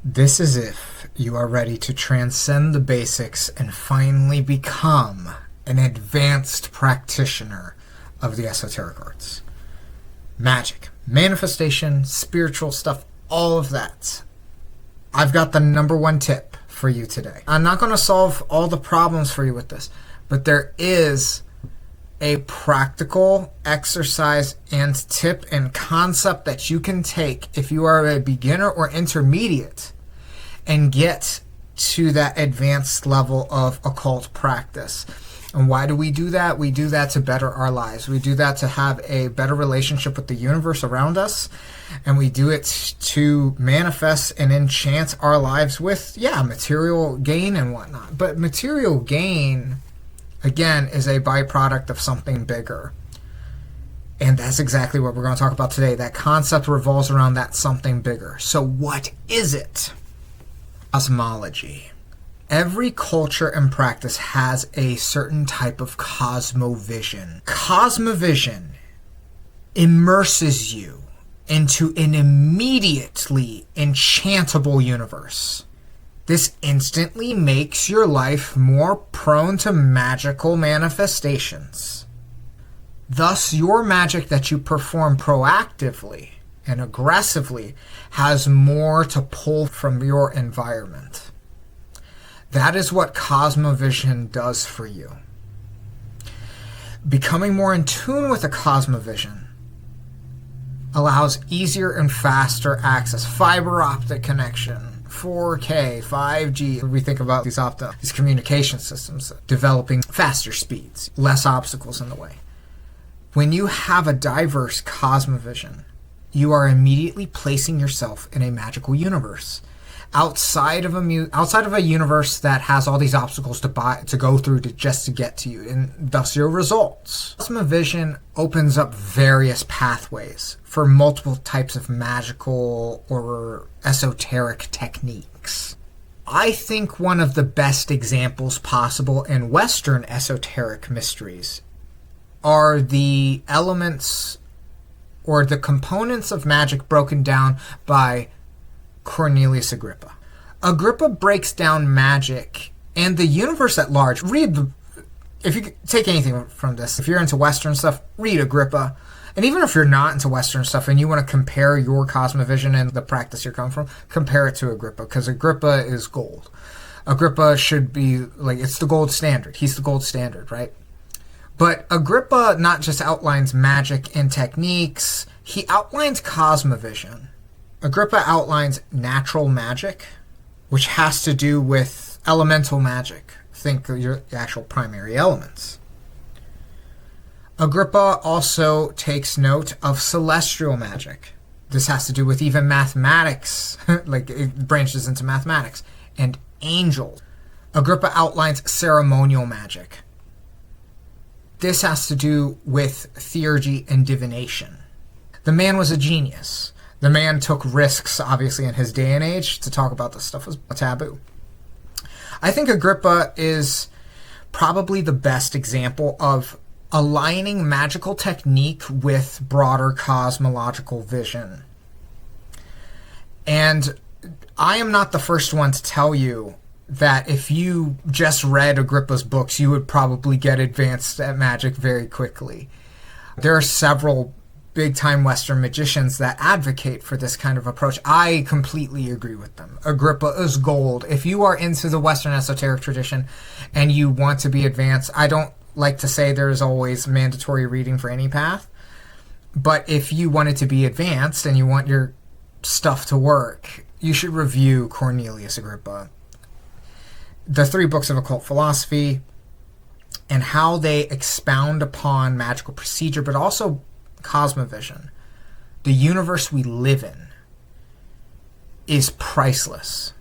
This is if you are ready to transcend the basics and finally become an advanced practitioner of the esoteric arts. Magic, manifestation, spiritual stuff, all of that. I've got the number one tip for you today. I'm not going to solve all the problems for you with this, but there is a practical exercise and tip and concept that you can take if you are a beginner or intermediate and get to that advanced level of occult practice. And why do we do that? We do that to better our lives. We do that to have a better relationship with the universe around us. And we do it to manifest and enchant our lives with, material gain and whatnot. But material gain, again, is a byproduct of something bigger. And that's exactly what we're going to talk about today. That concept revolves around that something bigger. So what is it? Cosmology. Every culture and practice has a certain type of cosmovision. Cosmovision immerses you into an immediately enchantable universe. This instantly makes your life more prone to magical manifestations. Thus, your magic that you perform proactively and aggressively has more to pull from your environment. That is what Cosmovision does for you. Becoming more in tune with a Cosmovision allows easier and faster access, fiber optic connection, 4K, 5G. We think about these communication systems developing faster speeds, less obstacles in the way. When you have a diverse Cosmovision, you are immediately placing yourself in a magical universe. Outside of a universe that has all these obstacles to go through just to get to you, and thus your results. Cosmovision opens up various pathways for multiple types of magical or esoteric techniques. I think one of the best examples possible in Western esoteric mysteries are the elements or the components of magic broken down by Cornelius Agrippa. Agrippa breaks down magic and the universe at large. If you take anything from this, if you're into Western stuff, read Agrippa. And even if you're not into Western stuff and you want to compare your cosmovision and the practice you're coming from, compare it to Agrippa, because Agrippa is gold. Agrippa should be it's the gold standard. He's the gold standard, right? But Agrippa not just outlines magic and techniques, he outlines cosmovision. Agrippa outlines natural magic, which has to do with elemental magic. Think of your actual primary elements. Agrippa also takes note of celestial magic. This has to do with even mathematics, it branches into mathematics, and angels. Agrippa outlines ceremonial magic. This has to do with theurgy and divination. The man was a genius. The man took risks, obviously, in his day and age. To talk about this stuff was a taboo. I think Agrippa is probably the best example of aligning magical technique with broader cosmological vision. And I am not the first one to tell you that if you just read Agrippa's books, you would probably get advanced at magic very quickly. There are several big-time Western magicians that advocate for this kind of approach. I completely agree with them. Agrippa is gold. If you are into the Western esoteric tradition and you want to be advanced, I don't like to say there's always mandatory reading for any path, but if you wanted to be advanced and you want your stuff to work, you should review Cornelius Agrippa. The 3 books of occult philosophy and how they expound upon magical procedure, but also Cosmovision, the universe we live in, is priceless.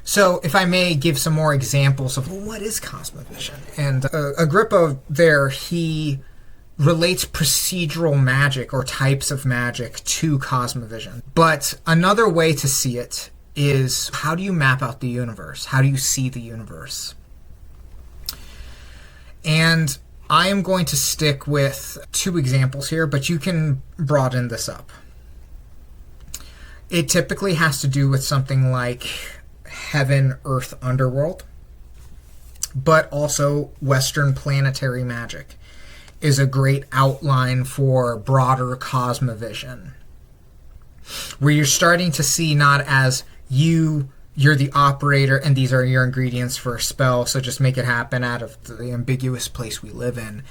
So, if I may give some more examples of what is Cosmovision. And Agrippa there, he relates procedural magic or types of magic to Cosmovision. But another way to see it is, how do you map out the universe? How do you see the universe? And I am going to stick with 2 examples here, but you can broaden this up. It typically has to do with something like heaven, earth, underworld, but also Western planetary magic is a great outline for broader cosmovision, where you're starting to see not as you're the operator and these are your ingredients for a spell, so just make it happen out of the ambiguous place we live in.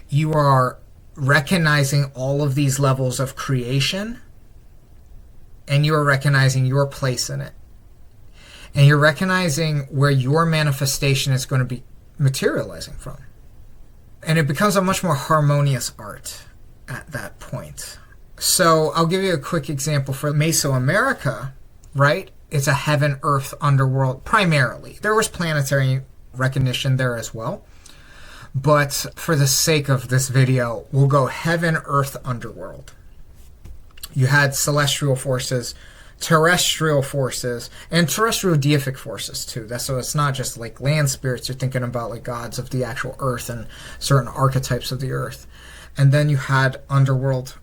You are recognizing all of these levels of creation, and you are recognizing your place in it. And you're recognizing where your manifestation is going to be materializing from. And it becomes a much more harmonious art at that point. So I'll give you a quick example for Mesoamerica, right? It's a heaven, earth, underworld, primarily. There was planetary recognition there as well. But for the sake of this video, we'll go heaven, earth, underworld. You had celestial forces, terrestrial forces, and terrestrial deific forces too. So it's not just like land spirits. You're thinking about like gods of the actual earth and certain archetypes of the earth. And then you had underworld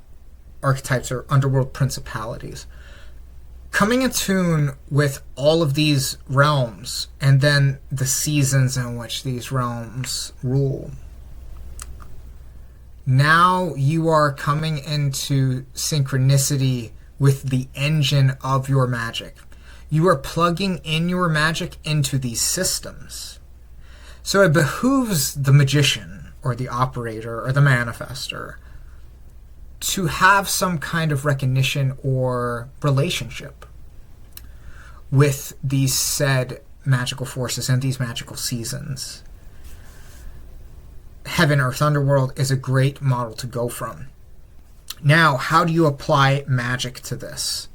archetypes or underworld principalities. Coming in tune with all of these realms and then the seasons in which these realms rule. Now you are coming into synchronicity with the engine of your magic. You are plugging in your magic into these systems. So it behooves the magician or the operator or the manifester to have some kind of recognition or relationship with these said magical forces and these magical seasons. Heaven, earth, underworld is a great model to go from. Now, how do you apply magic to this?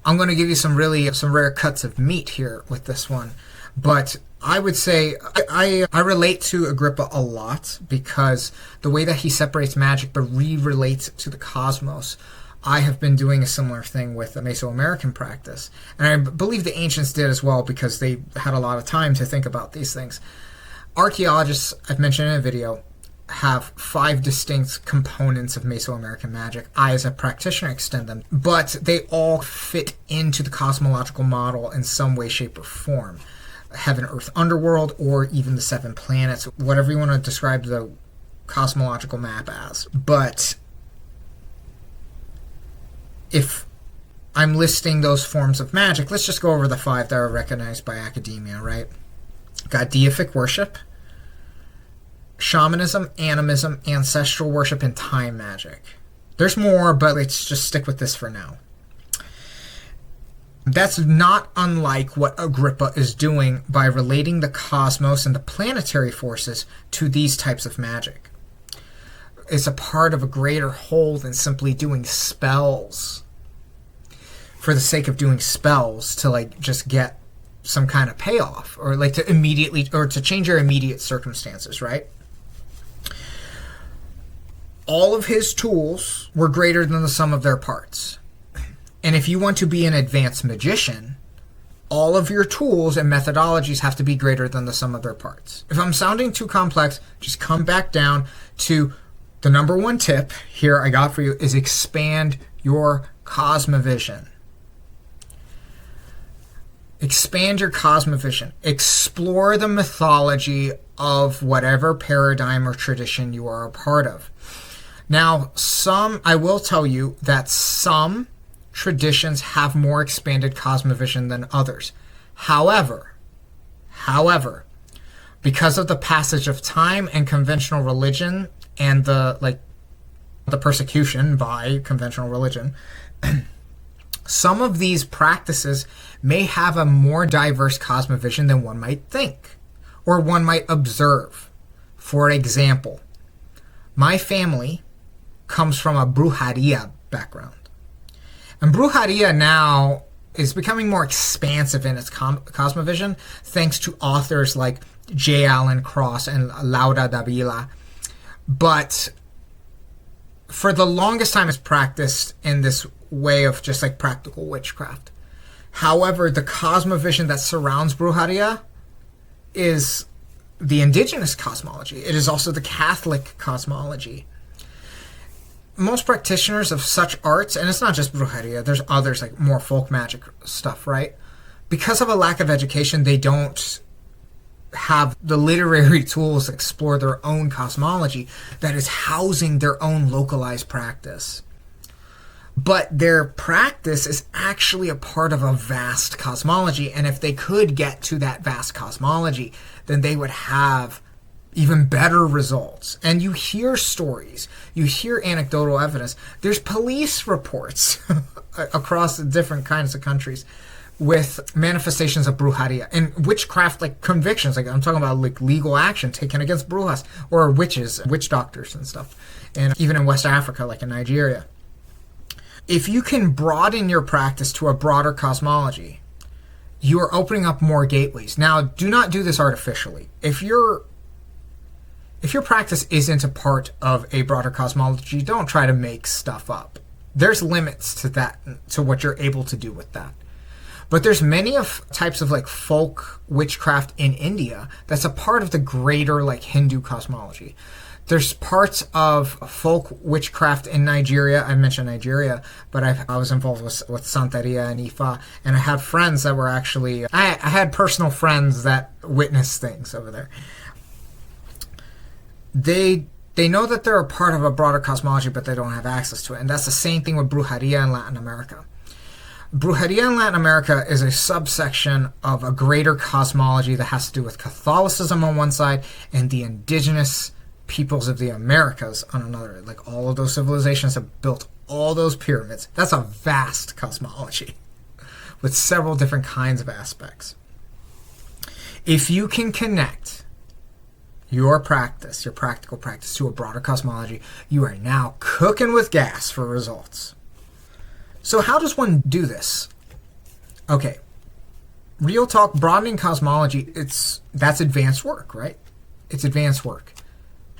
I'm going to give you some rare cuts of meat here with this one, but I would say I relate to Agrippa a lot because the way that he separates magic but relates to the cosmos. I have been doing a similar thing with the Mesoamerican practice, and I believe the ancients did as well because they had a lot of time to think about these things. Archaeologists, I've mentioned in a video, have 5 distinct components of Mesoamerican magic. I, as a practitioner, extend them, but they all fit into the cosmological model in some way, shape, or form. Heaven, earth, underworld, or even the 7 planets, whatever you want to describe the cosmological map as. But if I'm listing those forms of magic, let's just go over the 5 that are recognized by academia, right? Got deific worship, shamanism, animism, ancestral worship, and time magic. There's more, but let's just stick with this for now. That's not unlike what Agrippa is doing by relating the cosmos and the planetary forces to these types of magic. It's a part of a greater whole than simply doing spells for the sake of doing spells to like just get some kind of payoff or like to immediately or to change your immediate circumstances, right? All of his tools were greater than the sum of their parts. And if you want to be an advanced magician, all of your tools and methodologies have to be greater than the sum of their parts. If I'm sounding too complex, just come back down to the number 1 tip here I got for you is expand your cosmovision. Expand your cosmovision. Explore the mythology of whatever paradigm or tradition you are a part of. Now, I will tell you that some traditions have more expanded cosmovision than others. However, because of the passage of time and conventional religion and the persecution by conventional religion, some of these practices may have a more diverse cosmovision than one might think, or one might observe. For example, my family comes from a brujeria background. And brujeria now is becoming more expansive in its cosmovision, thanks to authors like J. Allen Cross and Laura Davila. But for the longest time, it's practiced in this way of just like practical witchcraft. However, the cosmovision that surrounds brujeria is the indigenous cosmology. It is also the Catholic cosmology. most practitioners of such arts, and it's not just brujeria, there's others like more folk magic stuff, right? Because of a lack of education, they don't have the literary tools to explore their own cosmology that is housing their own localized practice. But their practice is actually a part of a vast cosmology, and if they could get to that vast cosmology, then they would have even better results. And you hear stories, you hear anecdotal evidence. There's police reports across the different kinds of countries with manifestations of brujeria and witchcraft, like convictions. Like I'm talking about like legal action taken against brujas or witches, witch doctors and stuff. And even in West Africa, like in Nigeria. If you can broaden your practice to a broader cosmology, you are opening up more gateways. Now, do not do this artificially. If your practice isn't a part of a broader cosmology, don't try to make stuff up. There's limits to that, to what you're able to do with that. But there's many of types of like folk witchcraft in India that's a part of the greater like Hindu cosmology. There's parts of folk witchcraft in Nigeria. I mentioned Nigeria, but I was involved with Santeria and Ifa, and I have friends that were actually, I had personal friends that witnessed things over there. They know that they're a part of a broader cosmology, but they don't have access to it. And that's the same thing with brujeria in Latin America. Brujeria in Latin America is a subsection of a greater cosmology that has to do with Catholicism on one side and the indigenous peoples of the Americas on another. Like all of those civilizations have built all those pyramids. That's a vast cosmology with several different kinds of aspects. If you can connect your practice, your practical practice, to a broader cosmology, you are now cooking with gas for results. So how does one do this? Okay, real talk, broadening cosmology, that's advanced work, right? It's advanced work.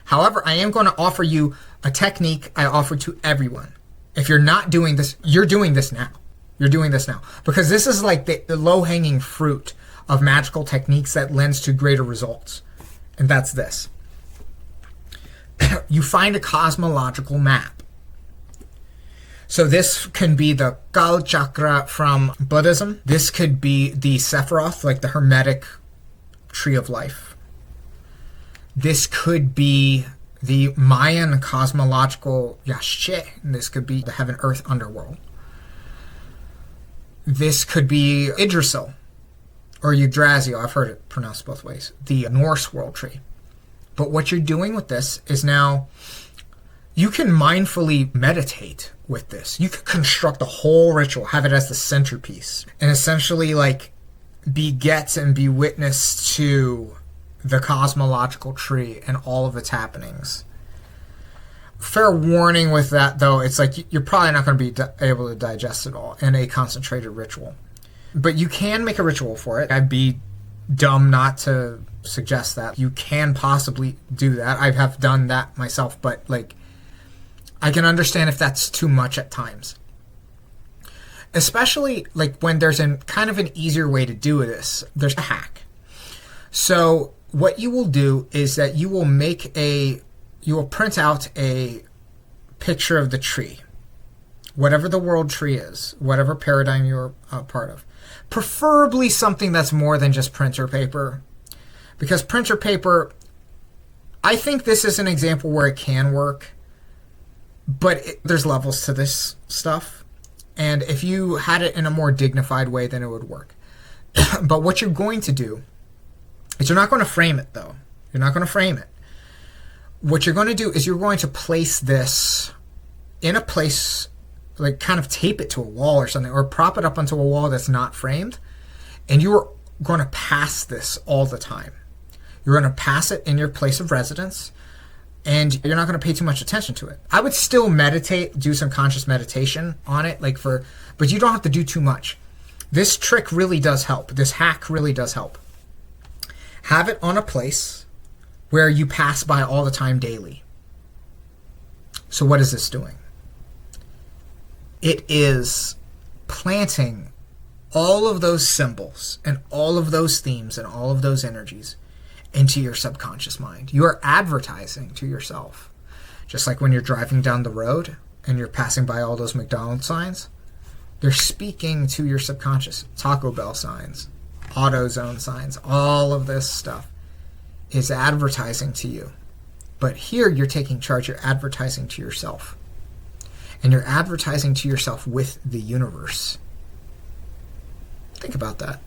However, I am going to offer you a technique I offer to everyone. If you're not doing this, you're doing this now. You're doing this now. Because this is like the low-hanging fruit of magical techniques that lends to greater results. And that's this. You find a cosmological map. So this can be the Kal chakra from Buddhism. This could be the Sephiroth, like the Hermetic tree of life. This could be the Mayan cosmological Yashche. This could be the heaven-earth underworld. This could be Yggdrasil, or Yggdrasil. I've heard it pronounced both ways. The Norse world tree. But what you're doing with this is now you can mindfully meditate with this. You could construct a whole ritual, have it as the centerpiece, and essentially like beget and be witness to the cosmological tree and all of its happenings. Fair warning with that, though, it's like you're probably not going to be able to digest it all in a concentrated ritual. But you can make a ritual for it. I'd be dumb not to suggest that. You can possibly do that. I have done that myself, but like I can understand if that's too much at times. Especially like when there's kind of an easier way to do this. There's a hack. So what you will do is that you will print out a picture of the tree, whatever the world tree is, whatever paradigm you're a part of. Preferably something that's more than just printer paper, because printer paper, I think this is an example where it can work, but there's levels to this stuff, and if you had it in a more dignified way, then it would work. But what you're going to do is you're not going to frame it, though. You're not going to frame it. What you're going to do is you're going to place this in a place, like kind of tape it to a wall or something, or prop it up onto a wall that's not framed, and you're going to pass this all the time. You're going to pass it in your place of residence, and you're not going to pay too much attention to it. I would still meditate, do some conscious meditation on it, but you don't have to do too much. This trick really does help. This hack really does help. Have it on a place where you pass by all the time daily. So what is this doing? It is planting all of those symbols and all of those themes and all of those energies into your subconscious mind. You are advertising to yourself. Just like when you're driving down the road and you're passing by all those McDonald's signs, they're speaking to your subconscious. Taco Bell signs, AutoZone signs, all of this stuff is advertising to you. But here you're taking charge, you're advertising to yourself. And you're advertising to yourself with the universe. Think about that.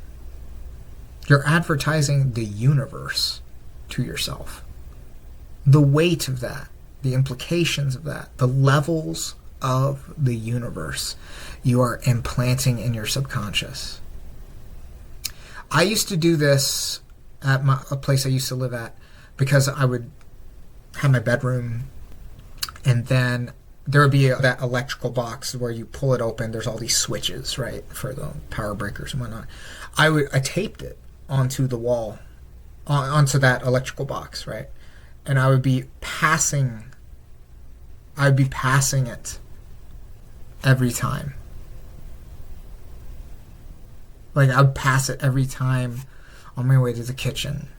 You're advertising the universe to yourself. The weight of that, the implications of that, the levels of the universe you are implanting in your subconscious. I used to do this at a place I used to live at because I would have my bedroom, and then there would be that electrical box where you pull it open. There's all these switches, right, for the power breakers and whatnot. I taped it onto the wall, onto that electrical box, right, and I would be passing it every time. Like, I would pass it every time on my way to the kitchen,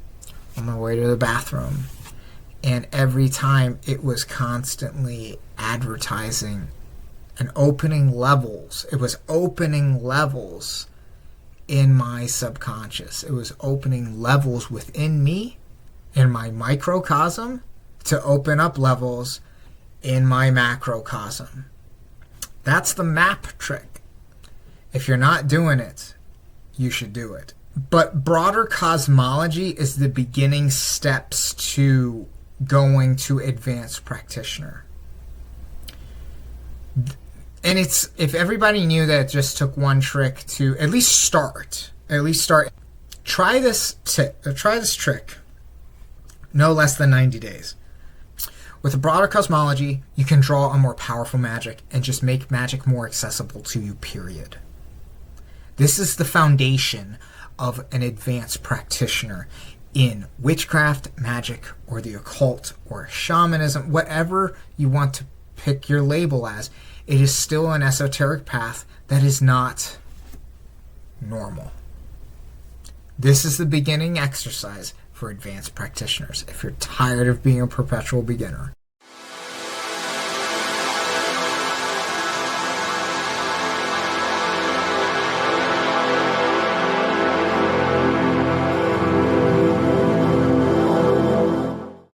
on my way to the bathroom. And every time it was constantly advertising and opening levels. It was opening levels in my subconscious. It was opening levels within me, in my microcosm, to open up levels in my macrocosm. That's the map trick. If you're not doing it, you should do it. But broader cosmology is the beginning steps to going to advanced practitioner. And it's, if everybody knew that it just took one trick to at least start. Try this trick no less than 90 days. With a broader cosmology, you can draw on more powerful magic and just make magic more accessible to you, period. This is the foundation of an advanced practitioner in witchcraft, magic, or the occult, or shamanism, whatever you want to pick your label as. It is still an esoteric path that is not normal. This is the beginning exercise for advanced practitioners if you're tired of being a perpetual beginner.